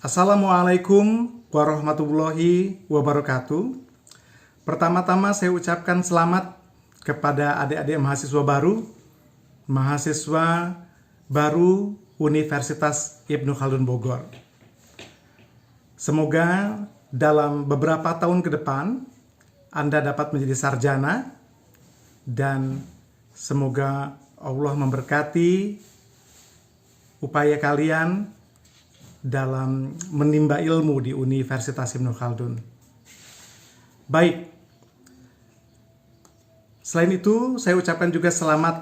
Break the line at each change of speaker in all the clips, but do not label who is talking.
Assalamualaikum warahmatullahi wabarakatuh. Pertama-tama saya ucapkan selamat kepada adik-adik mahasiswa baru Universitas Ibnu Khaldun Bogor. Semoga dalam beberapa tahun ke depan Anda dapat menjadi sarjana dan semoga Allah memberkati upaya kalian dalam menimba ilmu di Universitas Ibnu Khaldun. Baik, selain itu saya ucapkan juga selamat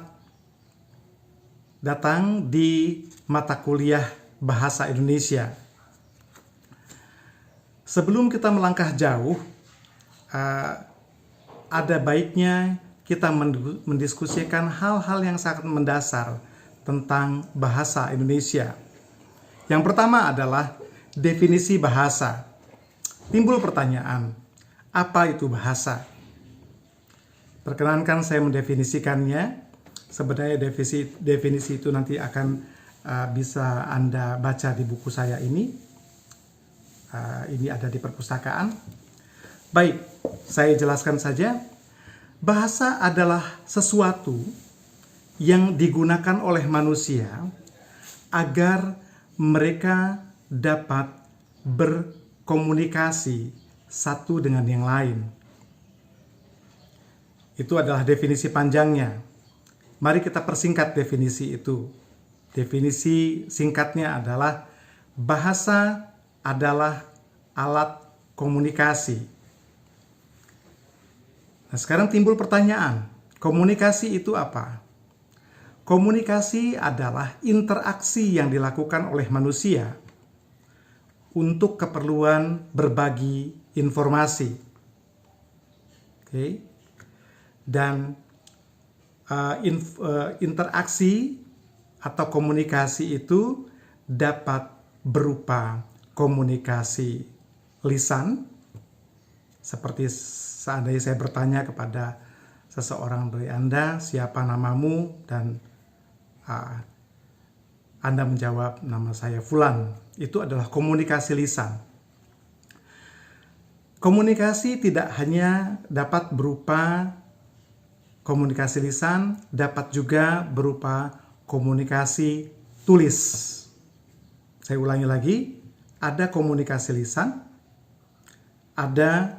datang di mata kuliah Bahasa Indonesia. Sebelum kita melangkah jauh, ada baiknya kita mendiskusikan hal-hal yang sangat mendasar tentang bahasa Indonesia. Yang pertama adalah definisi bahasa. Timbul pertanyaan, apa itu bahasa? Perkenankan saya mendefinisikannya. Sebenarnya definisi itu nanti akan bisa Anda baca di buku saya ini. Ini ada di perpustakaan. Baik, saya jelaskan saja. Bahasa adalah sesuatu yang digunakan oleh manusia agar mereka dapat berkomunikasi satu dengan yang lain. Itu adalah definisi panjangnya. Mari kita persingkat definisi itu. Definisi singkatnya adalah bahasa adalah alat komunikasi. Nah, sekarang timbul pertanyaan, komunikasi itu apa? Komunikasi adalah interaksi yang dilakukan oleh manusia untuk keperluan berbagi informasi. Oke. Dan interaksi atau komunikasi itu dapat berupa komunikasi lisan, seperti seandainya saya bertanya kepada seseorang dari Anda, siapa namamu, dan Anda menjawab, nama saya Fulan. Itu adalah komunikasi lisan. Komunikasi tidak hanya dapat berupa komunikasi lisan, dapat juga berupa komunikasi tulis. Saya ulangi lagi, ada komunikasi lisan, ada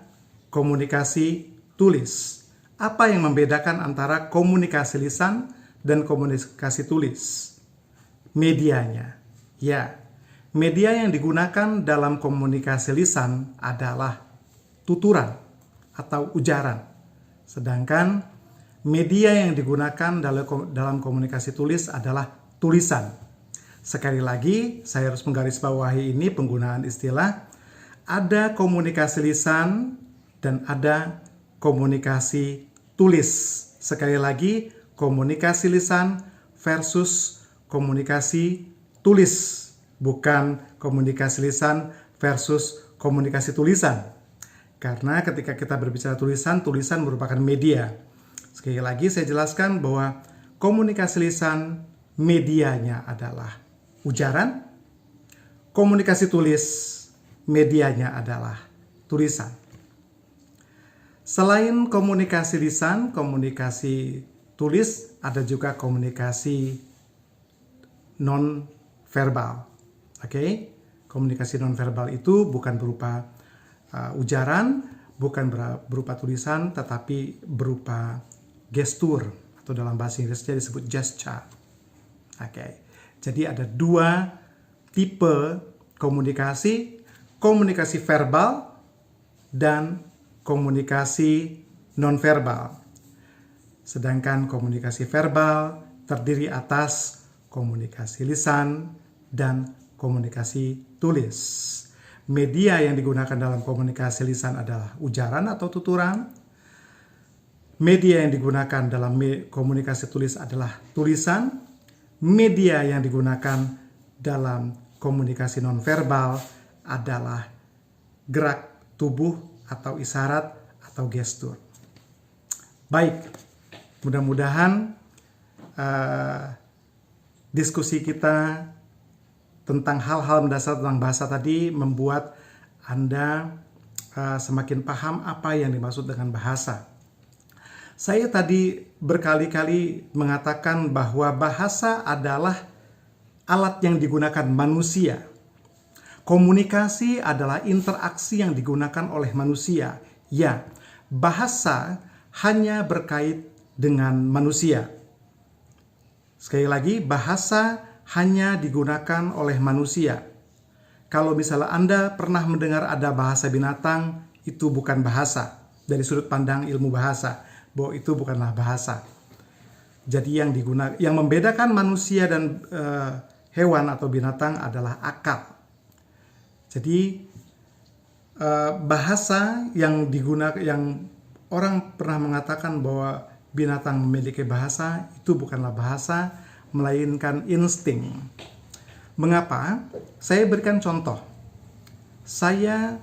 komunikasi tulis. Apa yang membedakan antara komunikasi lisan dan komunikasi tulis? Medianya. Ya, media yang digunakan dalam komunikasi lisan adalah tuturan atau ujaran. Sedangkan media yang digunakan dalam komunikasi tulis adalah tulisan. Sekali lagi, saya harus menggarisbawahi ini penggunaan istilah. Ada komunikasi lisan dan ada komunikasi tulis. Sekali lagi, komunikasi lisan versus komunikasi tulis, bukan komunikasi lisan versus komunikasi tulisan. Karena ketika kita berbicara tulisan, tulisan merupakan media. Sekali lagi saya jelaskan bahwa komunikasi lisan medianya adalah ujaran, komunikasi tulis medianya adalah tulisan. Selain komunikasi lisan, komunikasi tulis, ada juga komunikasi non-verbal. Oke? Komunikasi non-verbal itu bukan berupa ujaran, bukan berupa tulisan, tetapi berupa gestur, atau dalam bahasa Inggrisnya disebut gesture. Oke. Jadi ada dua tipe komunikasi, komunikasi verbal dan komunikasi non-verbal. Sedangkan komunikasi verbal terdiri atas komunikasi lisan dan komunikasi tulis. Media yang digunakan dalam komunikasi lisan adalah ujaran atau tuturan. Media yang digunakan dalam komunikasi tulis adalah tulisan. Media yang digunakan dalam komunikasi nonverbal adalah gerak tubuh atau isyarat atau gestur. Baik, mudah-mudahan diskusi kita tentang hal-hal mendasar tentang bahasa tadi membuat Anda semakin paham apa yang dimaksud dengan bahasa. Saya tadi berkali-kali mengatakan bahwa bahasa adalah alat yang digunakan manusia. Komunikasi adalah interaksi yang digunakan oleh manusia. Ya, bahasa hanya berkait dengan manusia. Sekali lagi, bahasa hanya digunakan oleh manusia. Kalau misalnya Anda pernah mendengar ada bahasa binatang, itu bukan bahasa. Dari sudut pandang ilmu bahasa, bahwa itu bukanlah bahasa. Jadi yang membedakan manusia dan hewan atau binatang adalah akal. Jadi bahasa yang digunakan, yang orang pernah mengatakan bahwa binatang memiliki bahasa, itu bukanlah bahasa, melainkan insting. Mengapa? Saya berikan contoh. Saya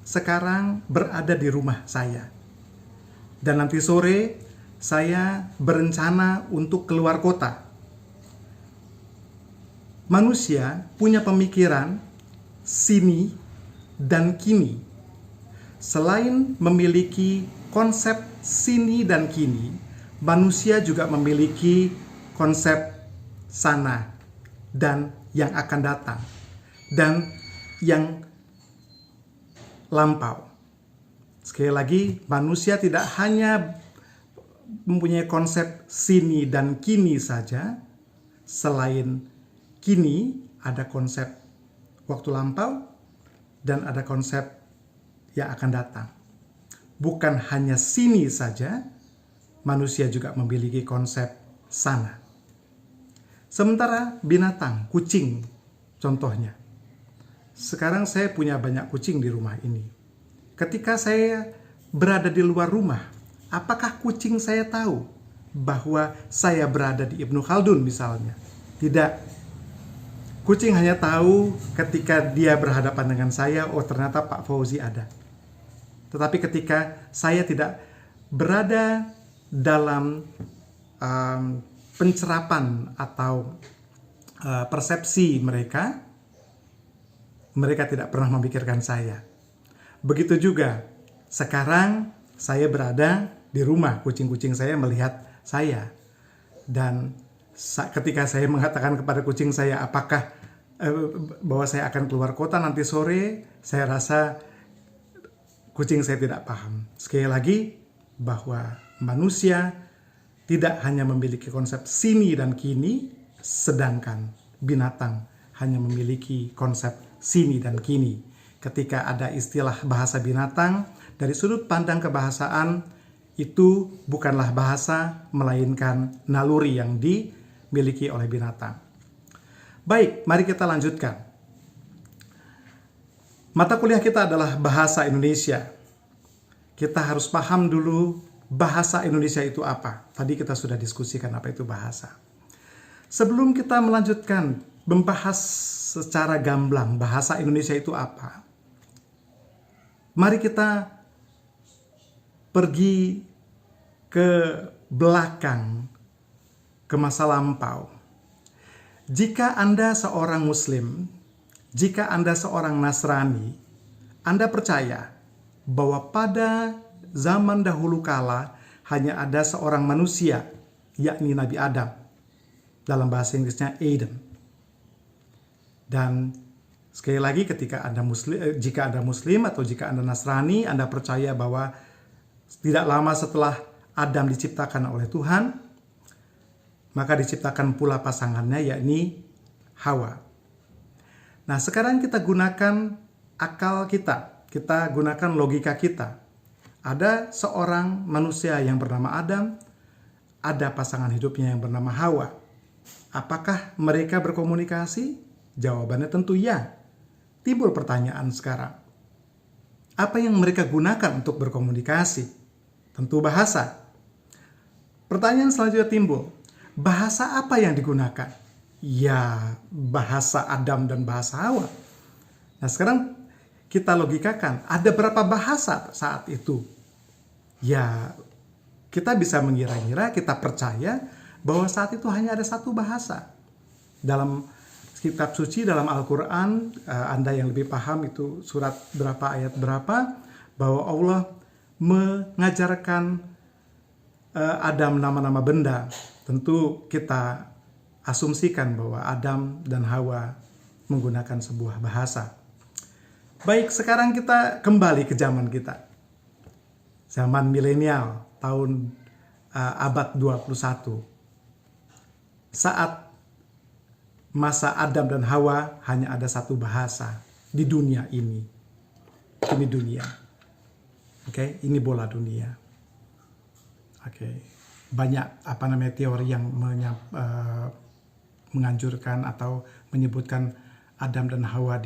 sekarang berada di rumah saya. Dan nanti sore saya berencana untuk keluar kota. Manusia punya pemikiran sini dan kini. Selain memiliki konsep sini dan kini, manusia juga memiliki konsep sana dan yang akan datang dan yang lampau. Sekali lagi, manusia tidak hanya mempunyai konsep sini dan kini saja. Selain kini, ada konsep waktu lampau dan ada konsep yang akan datang. Bukan hanya sini saja, manusia juga memiliki konsep sana. Sementara binatang, kucing contohnya. Sekarang saya punya banyak kucing di rumah ini. Ketika saya berada di luar rumah, apakah kucing saya tahu bahwa saya berada di Ibnu Khaldun misalnya? Tidak. Kucing hanya tahu ketika dia berhadapan dengan saya, oh ternyata Pak Fauzi ada. Tetapi ketika saya tidak berada dalam pencerapan atau persepsi mereka tidak pernah memikirkan saya. Begitu juga sekarang saya berada di rumah, kucing-kucing saya melihat saya. Dan ketika saya mengatakan kepada kucing saya apakah bahwa saya akan keluar kota nanti sore, saya rasa kucing saya tidak paham. Sekali lagi, bahwa manusia tidak hanya memiliki konsep sini dan kini, sedangkan binatang hanya memiliki konsep sini dan kini. Ketika ada istilah bahasa binatang, dari sudut pandang kebahasaan, itu bukanlah bahasa, melainkan naluri yang dimiliki oleh binatang. Baik, mari kita lanjutkan. Mata kuliah kita adalah bahasa Indonesia. Kita harus paham dulu bahasa Indonesia itu apa. Tadi kita sudah diskusikan apa itu bahasa. Sebelum kita melanjutkan membahas secara gamblang bahasa Indonesia itu apa, mari kita pergi ke belakang, ke masa lampau. Jika Anda seorang Muslim, jika Anda seorang Nasrani, Anda percaya bahwa pada zaman dahulu kala hanya ada seorang manusia, yakni Nabi Adam. Dalam bahasa Inggrisnya Adam. Dan sekali lagi ketika Anda Muslim, jika Anda Muslim atau jika Anda Nasrani, Anda percaya bahwa tidak lama setelah Adam diciptakan oleh Tuhan, maka diciptakan pula pasangannya, yakni Hawa. Nah, sekarang kita gunakan akal kita gunakan logika kita. Ada seorang manusia yang bernama Adam, ada pasangan hidupnya yang bernama Hawa. Apakah mereka berkomunikasi? Jawabannya tentu ya. Timbul pertanyaan sekarang. Apa yang mereka gunakan untuk berkomunikasi? Tentu bahasa. Pertanyaan selanjutnya timbul. Bahasa apa yang digunakan? Ya, bahasa Adam dan bahasa Hawa. Nah, sekarang kita logikakan, ada berapa bahasa saat itu? Ya, kita bisa mengira-ngira, kita percaya bahwa saat itu hanya ada satu bahasa. Dalam kitab suci dalam Al-Quran, Anda yang lebih paham itu surat berapa, ayat berapa, bahwa Allah mengajarkan Adam nama-nama benda. Tentu kita asumsikan bahwa Adam dan Hawa menggunakan sebuah bahasa. Baik, sekarang kita kembali ke zaman kita. Zaman milenial, tahun abad 21. Saat masa Adam dan Hawa hanya ada satu bahasa di dunia ini. Ini dunia. Oke, ini bola dunia. Oke. Banyak teori yang menganjurkan atau menyebutkan Adam dan Hawa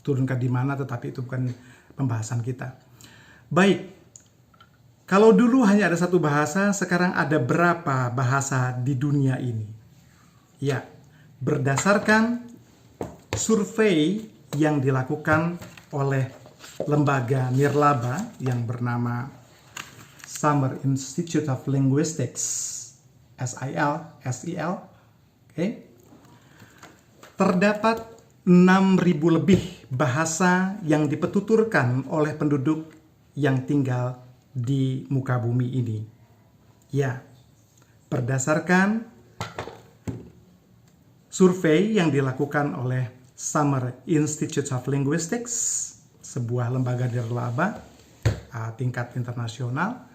turunkan di mana, tetapi itu bukan pembahasan kita. Baik, kalau dulu hanya ada satu bahasa, sekarang ada berapa bahasa di dunia ini? Ya, berdasarkan survei yang dilakukan oleh lembaga nirlaba yang bernama Summer Institute of Linguistics, SEL, okay. Terdapat 6.000 lebih bahasa yang dipetuturkan oleh penduduk yang tinggal di muka bumi ini. Ya, berdasarkan survei yang dilakukan oleh Summer Institute of Linguistics, sebuah lembaga nirlaba tingkat internasional,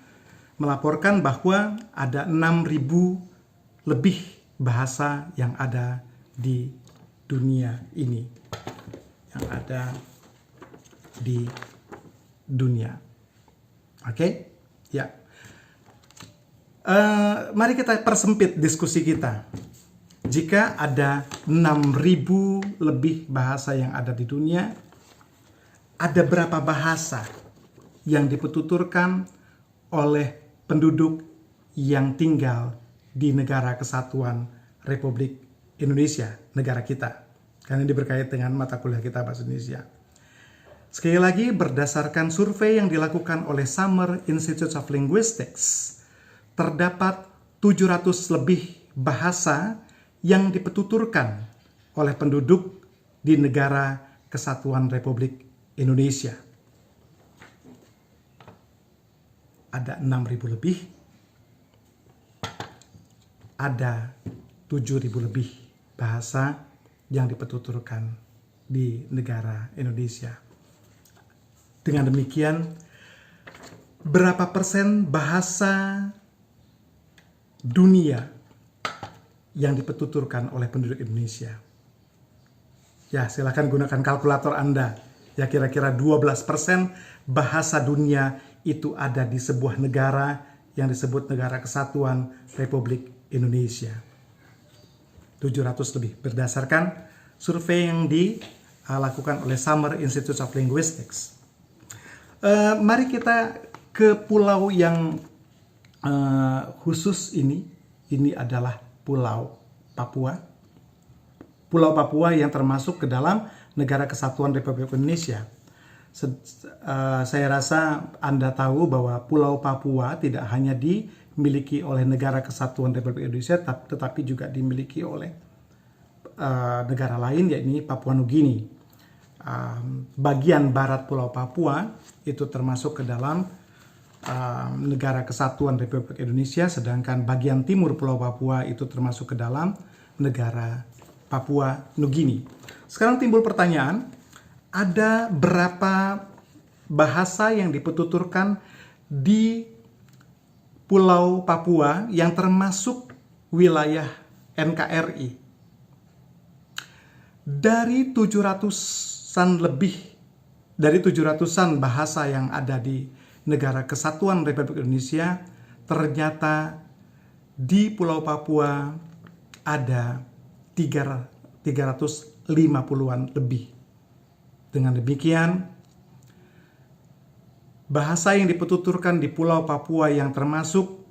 melaporkan bahwa ada 6.000 lebih bahasa yang ada di dunia ini, yang ada di dunia. Oke, ya. Mari kita persempit diskusi kita. Jika ada 6.000 lebih bahasa yang ada di dunia, ada berapa bahasa yang dipetuturkan oleh penduduk yang tinggal di Negara Kesatuan Republik Indonesia, negara kita? Karena ini berkait dengan mata kuliah kita bahasa Indonesia. Sekali lagi, berdasarkan survei yang dilakukan oleh Summer Institute of Linguistics, terdapat 700 lebih bahasa yang dipetuturkan oleh penduduk di Negara Kesatuan Republik Indonesia. Ada 6.000 lebih, ada 7.000 lebih bahasa yang dipetuturkan di negara Indonesia. Dengan demikian, berapa persen bahasa dunia yang dipetuturkan oleh penduduk Indonesia? Ya, silakan gunakan kalkulator Anda. Ya, kira-kira 12% bahasa dunia itu ada di sebuah negara yang disebut Negara Kesatuan Republik Indonesia. 700 lebih berdasarkan survei yang dilakukan oleh Summer Institute of Linguistics. Mari kita ke pulau yang khusus ini. Ini adalah Pulau Papua. Pulau Papua yang termasuk ke dalam Negara Kesatuan Republik Indonesia. Saya rasa Anda tahu bahwa Pulau Papua tidak hanya dimiliki oleh Negara Kesatuan Republik Indonesia, tetapi juga dimiliki oleh negara lain, yakni Papua Nugini. Bagian barat Pulau Papua itu termasuk ke dalam Negara Kesatuan Republik Indonesia, sedangkan bagian timur Pulau Papua itu termasuk ke dalam negara Papua Nugini. Sekarang timbul pertanyaan, ada berapa bahasa yang dipetuturkan di Pulau Papua yang termasuk wilayah NKRI? Dari 700-an lebih, dari 700-an bahasa yang ada di Negara Kesatuan Republik Indonesia, ternyata di Pulau Papua ada 350-an lebih. Dengan demikian, bahasa yang dipetuturkan di Pulau Papua yang termasuk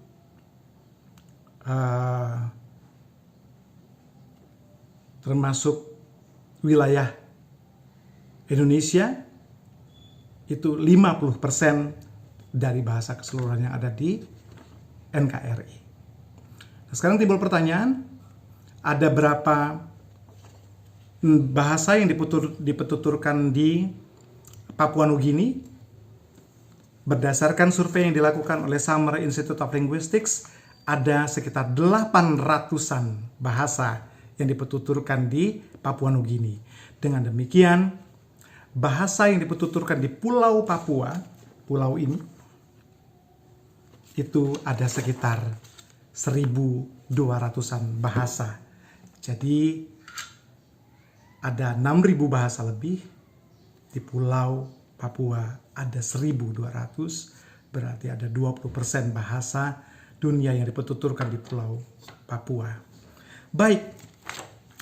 wilayah Indonesia itu 50% dari bahasa keseluruhan yang ada di NKRI. Nah, sekarang timbul pertanyaan, ada berapa bahasa yang dipetuturkan di Papua Nugini. Berdasarkan survei yang dilakukan oleh Summer Institute of Linguistics, ada sekitar 800-an bahasa yang dipetuturkan di Papua Nugini. Dengan demikian, bahasa yang dipetuturkan di Pulau Papua, pulau ini, itu ada sekitar 1.200-an bahasa. Jadi, ada 6.000 bahasa lebih. Di Pulau Papua ada 1.200, berarti ada 20% bahasa dunia yang dipetuturkan di Pulau Papua. Baik,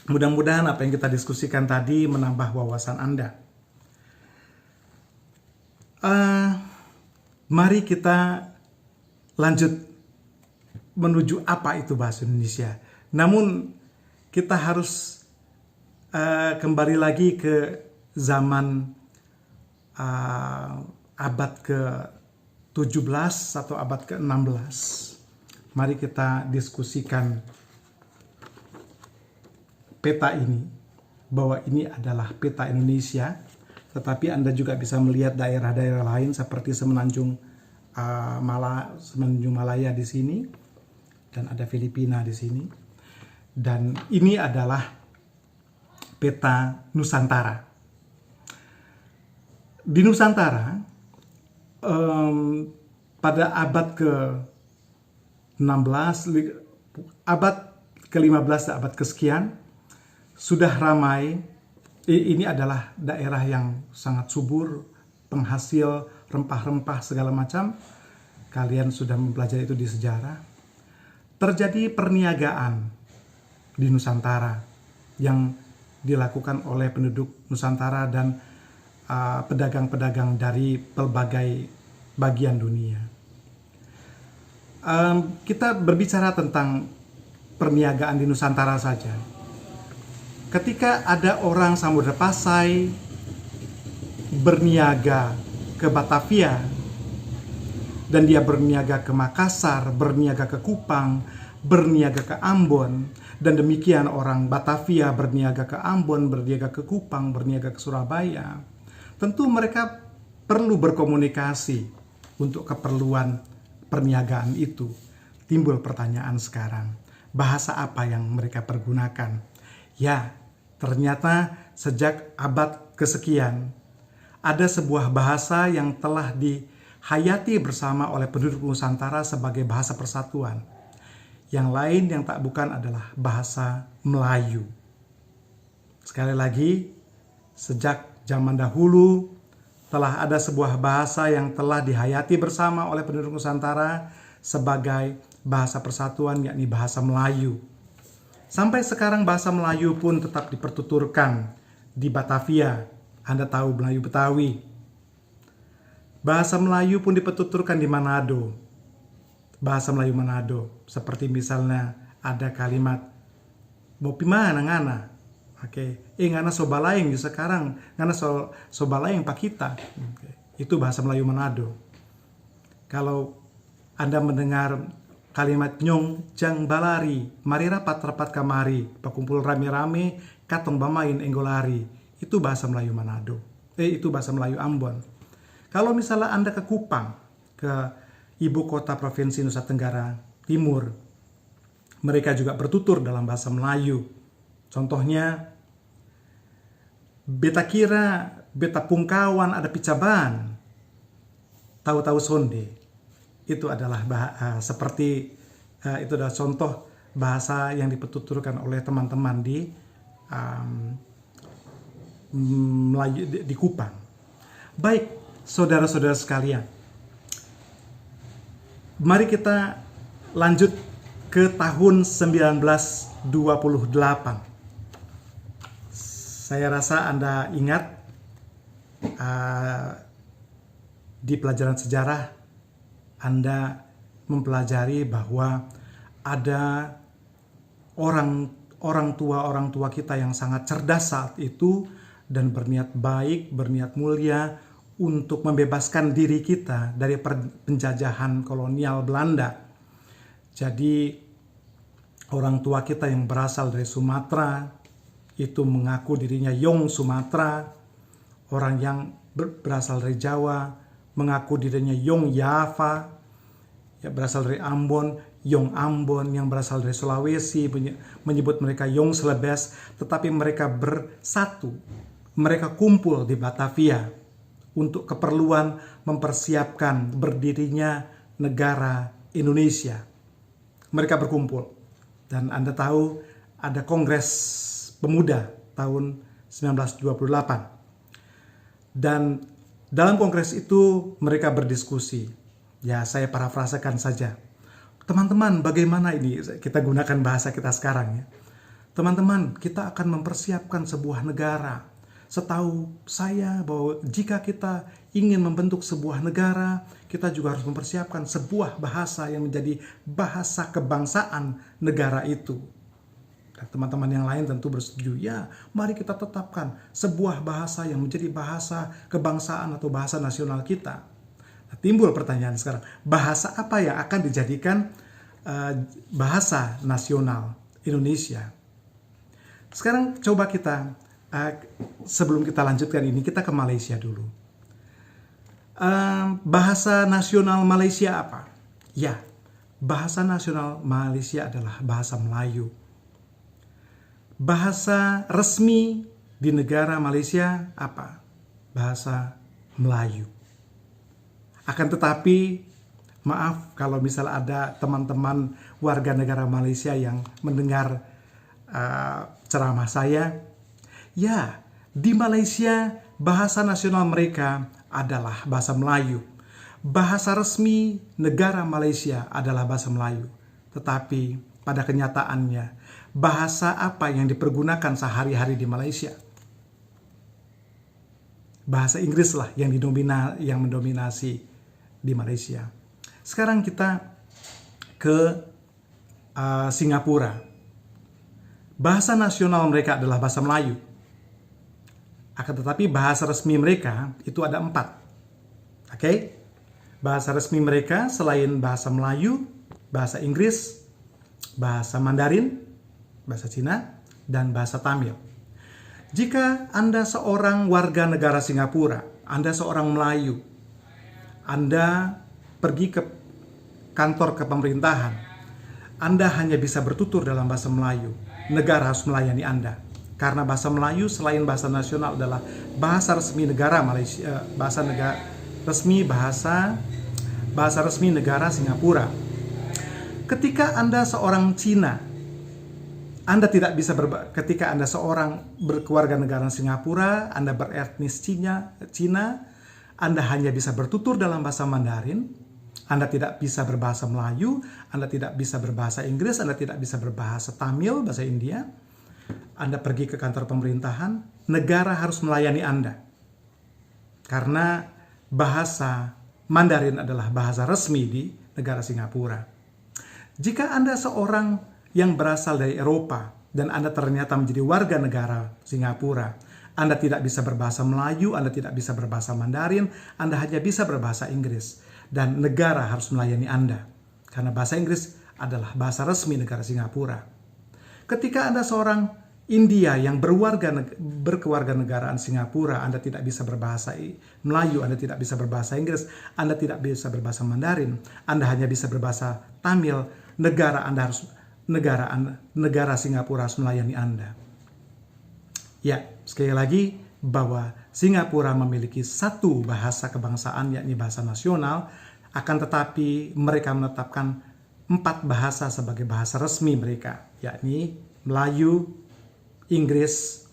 mudah-mudahan apa yang kita diskusikan tadi menambah wawasan Anda. Mari kita lanjut menuju apa itu bahasa Indonesia. Namun kita harus kembali lagi ke zaman abad ke-17 atau abad ke-16. Mari kita diskusikan peta ini, bahwa ini adalah peta Indonesia, tetapi Anda juga bisa melihat daerah-daerah lain seperti Semenanjung Malaya di sini, dan ada Filipina di sini. Dan ini adalah peta Nusantara. Di Nusantara, pada abad ke-16, abad ke-15 dan abad kesekian, sudah ramai. Ini adalah daerah yang sangat subur, penghasil rempah-rempah segala macam. Kalian sudah mempelajari itu di sejarah. Terjadi perniagaan di Nusantara yang dilakukan oleh penduduk Nusantara dan pedagang-pedagang dari pelbagai bagian dunia. Kita berbicara tentang perniagaan di Nusantara saja. Ketika ada orang Samudra Pasai berniaga ke Batavia, dan dia berniaga ke Makassar, berniaga ke Kupang, berniaga ke Ambon, dan demikian orang Batavia berniaga ke Ambon, berniaga ke Kupang, berniaga ke Surabaya, tentu mereka perlu berkomunikasi untuk keperluan perniagaan itu. Timbul pertanyaan sekarang, bahasa apa yang mereka pergunakan? Ya, ternyata sejak abad kesekian, ada sebuah bahasa yang telah dihayati bersama oleh penduduk Nusantara sebagai bahasa persatuan. Yang lain yang tak bukan adalah bahasa Melayu. Sekali lagi, sejak zaman dahulu telah ada sebuah bahasa yang telah dihayati bersama oleh penduduk Nusantara sebagai bahasa persatuan, yakni bahasa Melayu. Sampai sekarang bahasa Melayu pun tetap dipertuturkan di Batavia. Anda tahu Melayu Betawi. Bahasa Melayu pun dipertuturkan di Manado. Bahasa Melayu Manado, seperti misalnya ada kalimat mau pimana ngana. Oke, ngana sobalaing di sekarang, ngana sobalaing pakita. Itu bahasa Melayu Manado. Kalau Anda mendengar kalimat nyong jang balari, mari rapat kamari, pakumpul rame-rame, katong bamain enggolari. Itu bahasa Melayu Manado. Itu bahasa Melayu Ambon. Kalau misalnya Anda ke Kupang, ke ibu kota provinsi Nusa Tenggara Timur, mereka juga bertutur dalam bahasa Melayu. Contohnya, beta kira, beta pungkawan ada picaban, tahu-tahu sonde. Itu adalah itu adalah contoh bahasa yang dipetuturkan oleh teman-teman di Melayu di Kupang. Baik, saudara-saudara sekalian, mari kita lanjut ke tahun 1928. Saya rasa Anda ingat di pelajaran sejarah Anda mempelajari bahwa ada orang tua kita yang sangat cerdas saat itu dan berniat baik, berniat mulia untuk membebaskan diri kita dari penjajahan kolonial Belanda. Jadi Orang tua kita yang berasal dari Sumatera itu mengaku dirinya Yong Sumatera. Orang yang berasal dari Jawa mengaku dirinya Yong Java. Yang berasal dari Ambon, Yong Ambon. Yang berasal dari Sulawesi menyebut mereka Yong Celebes. Tetapi mereka bersatu, mereka kumpul di Batavia untuk keperluan mempersiapkan berdirinya negara Indonesia. Mereka berkumpul. Dan Anda tahu ada Kongres Pemuda tahun 1928. Dan dalam kongres itu mereka berdiskusi. Ya, saya parafrasekan saja. Teman-teman, bagaimana ini? Kita gunakan bahasa kita sekarang ya. Teman-teman, kita akan mempersiapkan sebuah negara. Setahu saya bahwa jika kita ingin membentuk sebuah negara, kita juga harus mempersiapkan sebuah bahasa yang menjadi bahasa kebangsaan negara itu. Dan teman-teman yang lain tentu bersetuju, ya mari kita tetapkan sebuah bahasa yang menjadi bahasa kebangsaan atau bahasa nasional kita. Nah, timbul pertanyaan sekarang, bahasa apa yang akan dijadikan bahasa nasional Indonesia? Sekarang coba kita, sebelum kita lanjutkan ini, kita ke Malaysia dulu. Bahasa nasional Malaysia apa? Ya, bahasa nasional Malaysia adalah bahasa Melayu. Bahasa resmi di negara Malaysia apa? Bahasa Melayu. Akan tetapi, maaf kalau misal ada teman-teman warga negara Malaysia yang mendengar ceramah saya, ya, di Malaysia bahasa nasional mereka adalah bahasa Melayu. Bahasa resmi negara Malaysia adalah bahasa Melayu. Tetapi pada kenyataannya, bahasa apa yang dipergunakan sehari-hari di Malaysia? Bahasa Inggris lah yang mendominasi di Malaysia. Sekarang kita ke Singapura. Bahasa nasional mereka adalah bahasa Melayu. Akan tetapi bahasa resmi mereka itu ada 4. Oke? Bahasa resmi mereka selain bahasa Melayu, bahasa Inggris, bahasa Mandarin, bahasa Cina, dan bahasa Tamil. Jika Anda seorang warga negara Singapura, Anda seorang Melayu, Anda pergi ke kantor kepemerintahan, Anda hanya bisa bertutur dalam bahasa Melayu. Negara harus melayani Anda. Karena bahasa Melayu selain bahasa nasional adalah bahasa resmi negara Malaysia, bahasa resmi negara Singapura. Ketika Anda seorang Cina, ketika Anda seorang berkeluarga negara Singapura, Anda beretnis Cina, Anda hanya bisa bertutur dalam bahasa Mandarin. Anda tidak bisa berbahasa Melayu, Anda tidak bisa berbahasa Inggris, Anda tidak bisa berbahasa Tamil, bahasa India. Anda pergi ke kantor pemerintahan, negara harus melayani Anda. Karena bahasa Mandarin adalah bahasa resmi di negara Singapura. Jika Anda seorang yang berasal dari Eropa dan Anda ternyata menjadi warga negara Singapura, Anda tidak bisa berbahasa Melayu, Anda tidak bisa berbahasa Mandarin, Anda hanya bisa berbahasa Inggris. Dan negara harus melayani Anda. Karena bahasa Inggris adalah bahasa resmi negara Singapura. Ketika Anda seorang India yang berkeluarga negaraan Singapura, Anda tidak bisa berbahasa Melayu, Anda tidak bisa berbahasa Inggris, Anda tidak bisa berbahasa Mandarin, Anda hanya bisa berbahasa Tamil, negara Singapura harus melayani Anda. Ya, sekali lagi bahwa Singapura memiliki satu bahasa kebangsaan, yakni bahasa nasional, akan tetapi mereka menetapkan 4 bahasa sebagai bahasa resmi mereka, yakni Melayu, Inggris,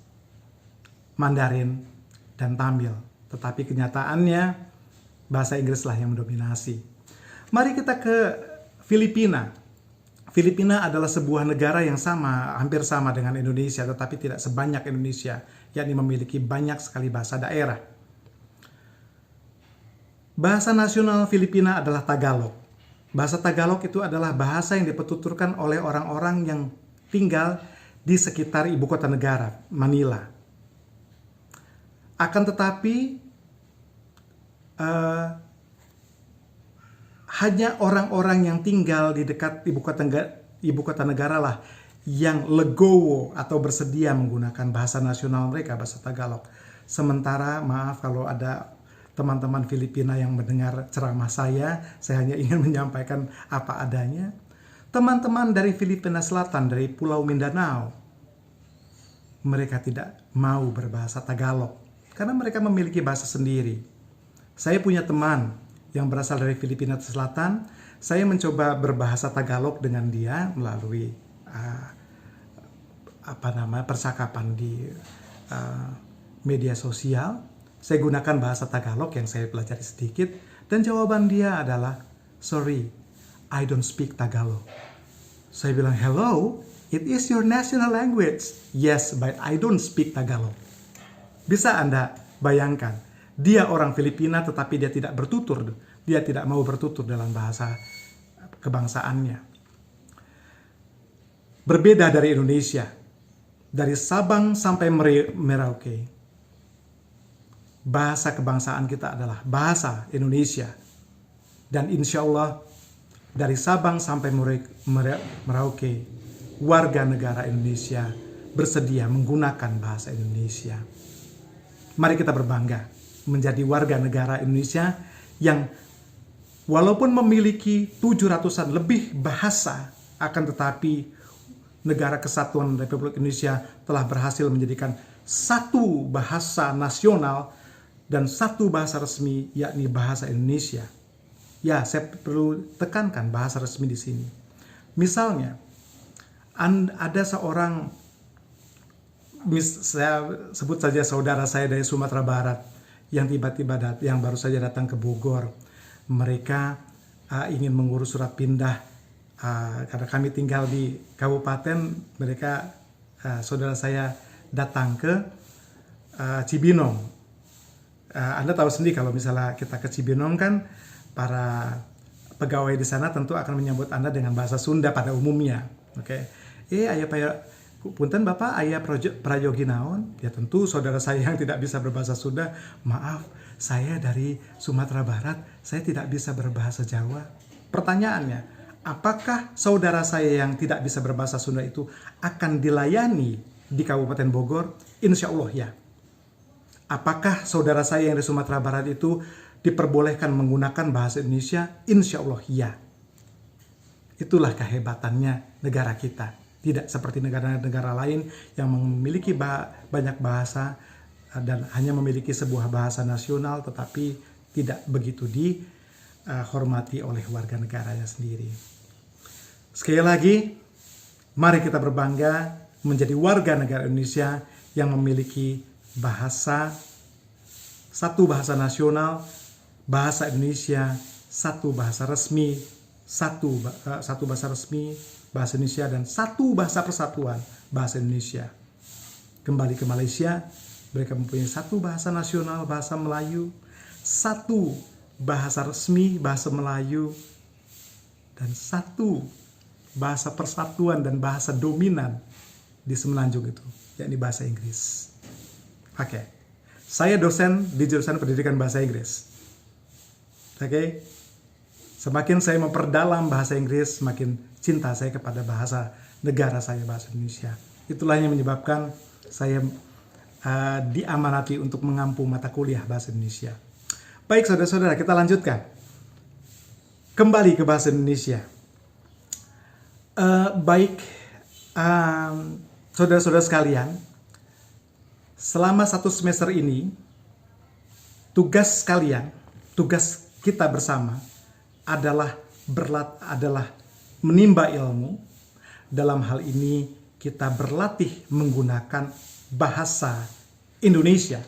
Mandarin, dan Tamil. Tetapi kenyataannya bahasa Inggrislah yang mendominasi. Mari kita ke Filipina. Filipina adalah sebuah negara yang hampir sama dengan Indonesia, tetapi tidak sebanyak Indonesia, yakni memiliki banyak sekali bahasa daerah. Bahasa nasional Filipina adalah Tagalog. Bahasa Tagalog itu adalah bahasa yang dipertuturkan oleh orang-orang yang tinggal di sekitar ibu kota negara, Manila. Akan tetapi, hanya orang-orang yang tinggal di dekat ibu ibu kota negara lah yang legowo atau bersedia menggunakan bahasa nasional mereka, bahasa Tagalog. Sementara maaf kalau ada teman-teman Filipina yang mendengar ceramah saya hanya ingin menyampaikan apa adanya. Teman-teman dari Filipina Selatan, dari Pulau Mindanao, mereka tidak mau berbahasa Tagalog karena mereka memiliki bahasa sendiri. Saya punya teman yang berasal dari Filipina Selatan. Saya mencoba berbahasa Tagalog dengan dia melalui percakapan di media sosial. Saya gunakan bahasa Tagalog yang saya pelajari sedikit, dan jawaban dia adalah, "Sorry, I don't speak Tagalog." Saya bilang, "Hello, it is your national language." "Yes, but I don't speak Tagalog." Bisa Anda bayangkan, dia orang Filipina tetapi dia tidak bertutur, dia tidak mau bertutur dalam bahasa kebangsaannya. Berbeda dari Indonesia, dari Sabang sampai Merauke, bahasa kebangsaan kita adalah bahasa Indonesia. Dan insya Allah dari Sabang sampai Merauke, warga negara Indonesia bersedia menggunakan bahasa Indonesia. Mari kita berbangga menjadi warga negara Indonesia yang walaupun memiliki 700-an lebih bahasa, akan tetapi Negara Kesatuan Republik Indonesia telah berhasil menjadikan satu bahasa nasional dan satu bahasa resmi, yakni bahasa Indonesia. Ya, saya perlu tekankan bahasa resmi di sini. Misalnya, ada seorang, saya sebut saja saudara saya dari Sumatera Barat yang tiba-tiba yang baru saja datang ke Bogor. Mereka ingin mengurus surat pindah. Karena kami tinggal di kabupaten, mereka saudara saya datang ke Cibinong. Anda tahu sendiri kalau misalnya kita ke Cibinong kan, para pegawai di sana tentu akan menyambut Anda dengan bahasa Sunda pada umumnya. Oke. Ayah punten Bapak, ayah prayogi naon? Ya tentu saudara saya yang tidak bisa berbahasa Sunda, "Maaf, saya dari Sumatera Barat, saya tidak bisa berbahasa Jawa." Pertanyaannya, apakah saudara saya yang tidak bisa berbahasa Sunda itu akan dilayani di Kabupaten Bogor? Insya Allah ya. Apakah saudara saya yang dari Sumatera Barat itu diperbolehkan menggunakan bahasa Indonesia? Insya Allah ya. Itulah kehebatannya negara kita. Tidak seperti negara-negara lain yang memiliki banyak bahasa dan hanya memiliki sebuah bahasa nasional, tetapi tidak begitu dihormati oleh warga negaranya sendiri. Sekali lagi, mari kita berbangga menjadi warga negara Indonesia yang memiliki satu bahasa nasional, bahasa Indonesia, satu bahasa resmi, bahasa Indonesia, dan satu bahasa persatuan, bahasa Indonesia. Kembali ke Malaysia, mereka mempunyai satu bahasa nasional, bahasa Melayu, satu bahasa resmi, bahasa Melayu, dan satu bahasa persatuan dan bahasa dominan di Semenanjung itu, yakni bahasa Inggris. Oke. Saya dosen di jurusan pendidikan bahasa Inggris. Oke. Semakin saya memperdalam bahasa Inggris, semakin cinta saya kepada bahasa negara saya, bahasa Indonesia. Itulah yang menyebabkan saya diamanati untuk mengampu mata kuliah bahasa Indonesia. Baik saudara-saudara, kita lanjutkan. Kembali ke bahasa Indonesia. Saudara-saudara sekalian, selama 1 semester ini, tugas kita bersama adalah menimba ilmu. Dalam hal ini kita berlatih menggunakan bahasa Indonesia.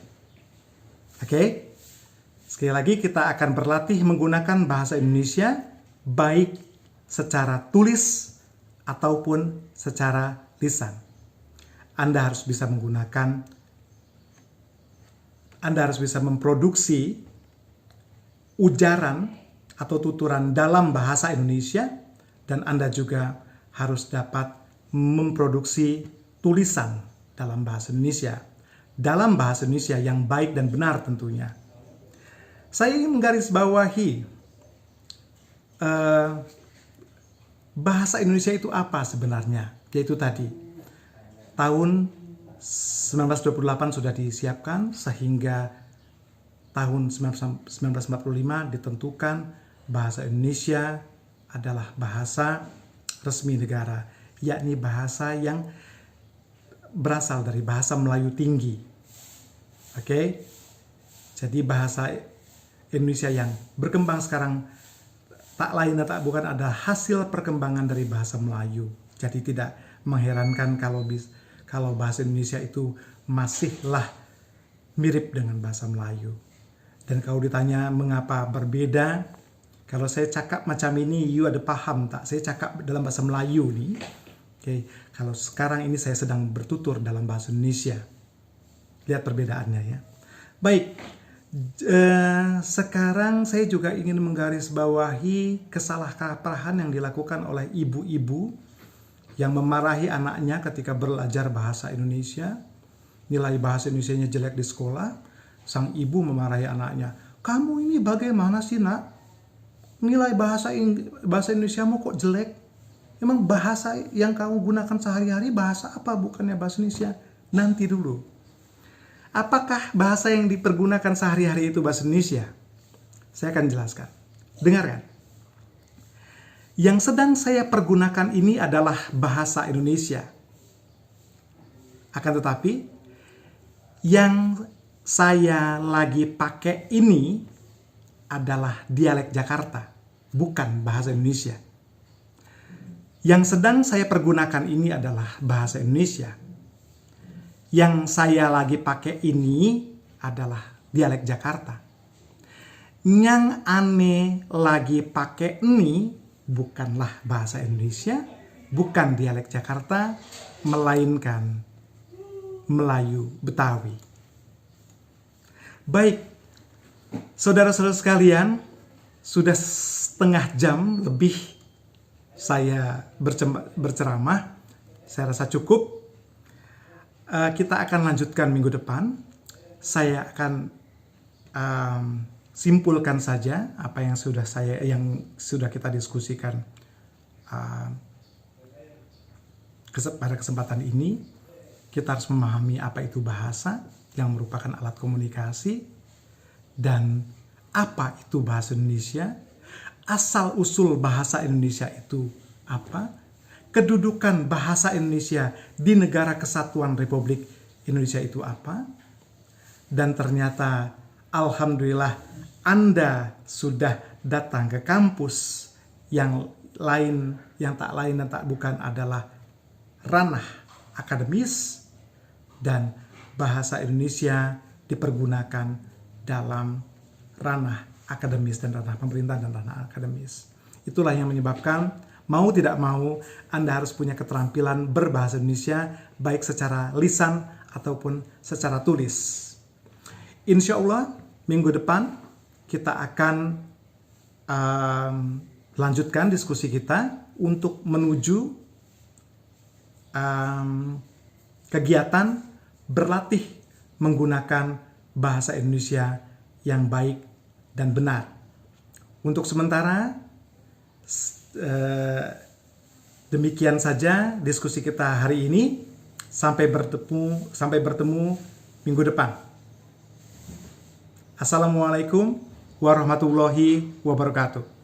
Oke? Sekali lagi kita akan berlatih menggunakan bahasa Indonesia baik secara tulis ataupun secara lisan. Anda harus bisa memproduksi ujaran atau tuturan dalam bahasa Indonesia, dan Anda juga harus dapat memproduksi tulisan dalam bahasa Indonesia yang baik dan benar tentunya. Saya ingin menggarisbawahi bahasa Indonesia itu apa sebenarnya? Yaitu tadi, tahun 1928 sudah disiapkan sehingga tahun 1945 ditentukan bahasa Indonesia adalah bahasa resmi negara, yakni bahasa yang berasal dari bahasa Melayu tinggi. Oke? Jadi bahasa Indonesia yang berkembang sekarang tak lain dan tak bukan adalah hasil perkembangan dari bahasa Melayu. Jadi tidak mengherankan kalau bahasa Indonesia itu masihlah mirip dengan bahasa Melayu. Dan kalau ditanya mengapa berbeda, kalau saya cakap macam ini, you ada paham tak? Saya cakap dalam bahasa Melayu nih. Oke, kalau sekarang ini saya sedang bertutur dalam bahasa Indonesia. Lihat perbedaannya ya. Baik, sekarang saya juga ingin menggarisbawahi kesalahkaprahan yang dilakukan oleh ibu-ibu yang memarahi anaknya ketika belajar bahasa Indonesia. Nilai bahasa Indonesianya jelek di sekolah. Sang ibu memarahi anaknya, kamu ini bagaimana sih nak? Nilai bahasa Indonesiamu kok jelek? Emang bahasa yang kamu gunakan sehari-hari bahasa apa bukannya bahasa Indonesia? Nanti dulu. Apakah bahasa yang dipergunakan sehari-hari itu bahasa Indonesia? Saya akan jelaskan. Dengarkan. Yang sedang saya pergunakan ini adalah bahasa Indonesia. Akan tetapi, yang saya lagi pakai ini adalah dialek Jakarta, bukan bahasa Indonesia. Yang sedang saya pergunakan ini adalah bahasa Indonesia. Yang saya lagi pakai ini adalah dialek Jakarta. Yang aneh lagi pakai ini bukanlah bahasa Indonesia, bukan dialek Jakarta, melainkan Melayu Betawi. Baik, saudara-saudara sekalian, sudah setengah jam lebih saya berceramah. Saya rasa cukup. Kita akan lanjutkan minggu depan. Saya akan simpulkan saja apa yang sudah kita diskusikan pada kesempatan ini. Kita harus memahami apa itu bahasa yang merupakan alat komunikasi dan apa itu bahasa Indonesia, asal-usul bahasa Indonesia itu apa, kedudukan bahasa Indonesia di Negara Kesatuan Republik Indonesia itu apa, dan ternyata alhamdulillah Anda sudah datang ke kampus yang tak lain dan tak bukan adalah ranah akademis, dan bahasa Indonesia dipergunakan dalam ranah akademis dan ranah pemerintahan dan ranah akademis. Itulah yang menyebabkan mau tidak mau Anda harus punya keterampilan berbahasa Indonesia baik secara lisan ataupun secara tulis. Insya Allah minggu depan kita akan lanjutkan diskusi kita untuk menuju kegiatan berlatih menggunakan bahasa Indonesia yang baik dan benar. Untuk sementara demikian saja diskusi kita hari ini. Sampai bertemu minggu depan. Assalamualaikum warahmatullahi wabarakatuh.